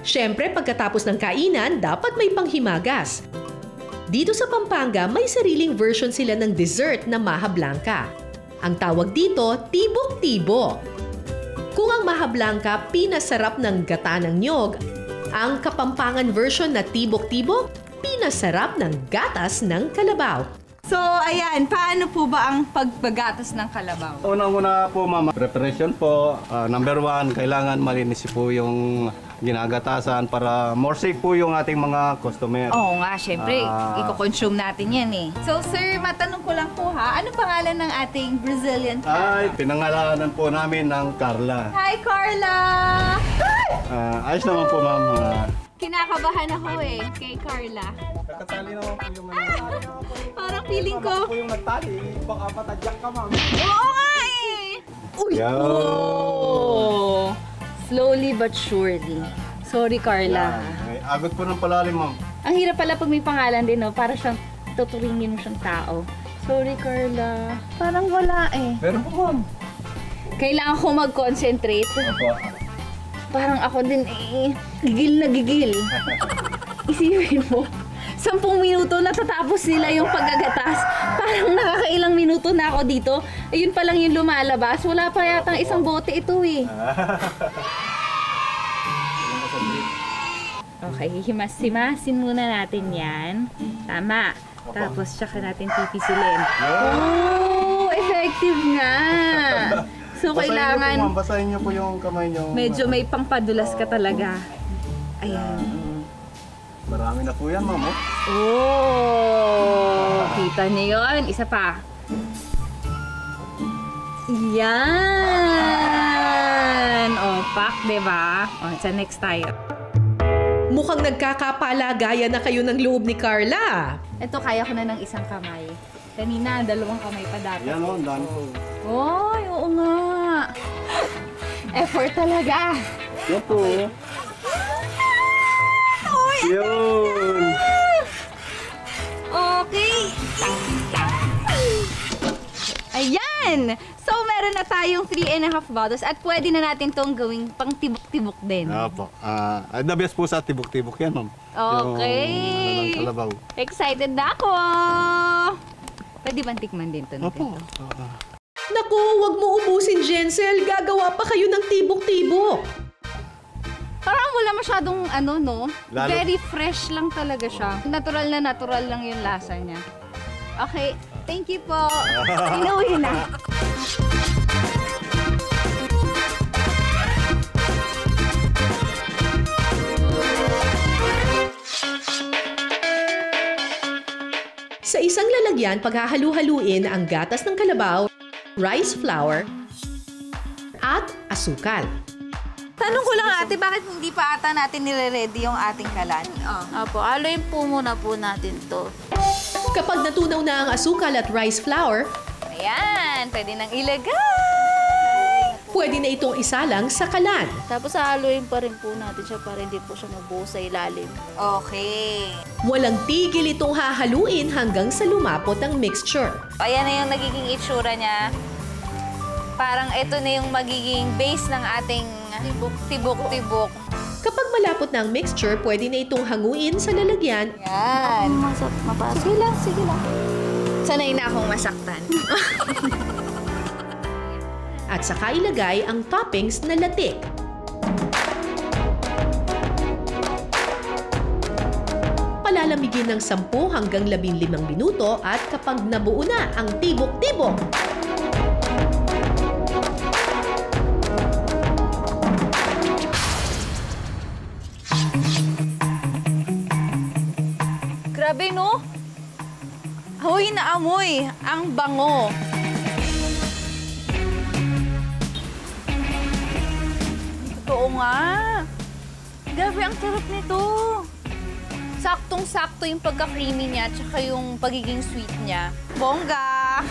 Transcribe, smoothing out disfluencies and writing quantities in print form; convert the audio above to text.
Siyempre, pagkatapos ng kainan, dapat may panghimagas. Dito sa Pampanga, may sariling version sila ng dessert na maha blanca. Ang tawag dito, tibok-tibok. Kung ang maha blanca, pinasarap ng gata ng niyog, ang Kapampangan version na tibok-tibok, pinasarap ng gatas ng kalabaw. So, ayan, paano po ba ang pagbagatas ng kalabaw? Unang-una po, ma'am, preparation po. Number 1, kailangan malinis po yung ginagatasan para more safe po yung ating mga customer. Oo nga, syempre, i-consume natin yan eh. So, sir, matanong ko lang po ha, ano pangalan ng ating Brazilian cat? Ay, pinangalanan po namin ng Carla. Hi, Carla! Ayos naman po, ma'am. Kinakabahan ako eh, kay Carla. Nakatali naman po yung Parang feeling ko... po yung nagtali, baka matadyak ka, ma'am. Oo nga eh! Uy! Yo! Oh! Slowly but surely. Sorry, Carla. Ay, agot po ng palalim, ma'am. Ang hirap pala pag may pangalan din, no? Para siyang tuturingin mo siyang tao. Sorry, Carla. Parang wala eh. Meron po, ma'am. Kailangan ko mag-concentrate. Opo. Parang ako din eh, gigil na gigil. Isipin mo, 10 minuto natatapos nila yung paggagatas. Parang nakakailang minuto na ako dito. Ayun pa lang yung lumalabas. Wala pa yatang isang bote ito eh. Okay, himas-himasin muna natin yan. Tama. Tapos tsaka natin pipisilin. Oh, effective nga. So, kailangan... Basahin niyo po yung kamay niyo. Medyo may pangpadulas ka talaga. Ayan. Marami na po yan, ma'am. Oh! Kita niyo yun. Isa pa. Yan! O, pak, diba? O, sa next tayo. Mukhang nagkakapalagayan na kayo ng loob ni Carla. Ito, kaya ko na ng isang kamay. Kanina, 2 kamay pa dapat. Yan o, ang dami po. Oy, oo nga. Effort talaga. Yan po. Yun! Okay. Ayan! So, meron na tayong 3.5 bottles at pwede na natin tong gawing pang tibok-tibok din. Opo. The best po sa tibok-tibok yan, ma'am. Okay. Yung kalabaw. Excited na ako! Pwede bang tikman din ito? Opo. Naku, wag mo ubusin, Jensel. Gagawa pa kayo ng tibok-tibok. Parang wala masyadong ano, no? Lalo- Very fresh lang talaga siya. Natural lang yung lasa niya. Okay, thank you po. Inuwi na. Sa isang lalagyan, paghahalu-haluin ang gatas ng kalabaw, rice flour, at asukal. Tanong ko lang ate, bakit hindi pa ata natin nire-ready yung ating kalan? Opo, haluin po muna po natin to. Kapag natunaw na ang asukal at rice flour, Ayan, pwede nang ilagay. pwede na itong isalang sa kalan. Tapos haluin pa rin po natin siya para hindi po siya mabuo sa ilalim. Okay. Walang tigil itong hahaluin hanggang sa lumapot ang mixture. Ayan na yung nagiging itsura niya. Parang ito na yung magiging base ng ating tibok-tibok. Kapag malapot na ang mixture, pwede na itong hanguin sa lalagyan Yan. Mapasok. Sige lang. Sanay na akong masaktan. at saka ilagay ang toppings na latik. Palalamigin ng 10 hanggang 15 minuto at kapag nabuo na ang tibok-tibok, Grabe, no? Amoy na amoy. Ang bango. Totoo nga. Grabe, ang sarap nito. Saktong-sakto yung pagka-creamy niya at saka yung pagiging sweet niya. Bongga!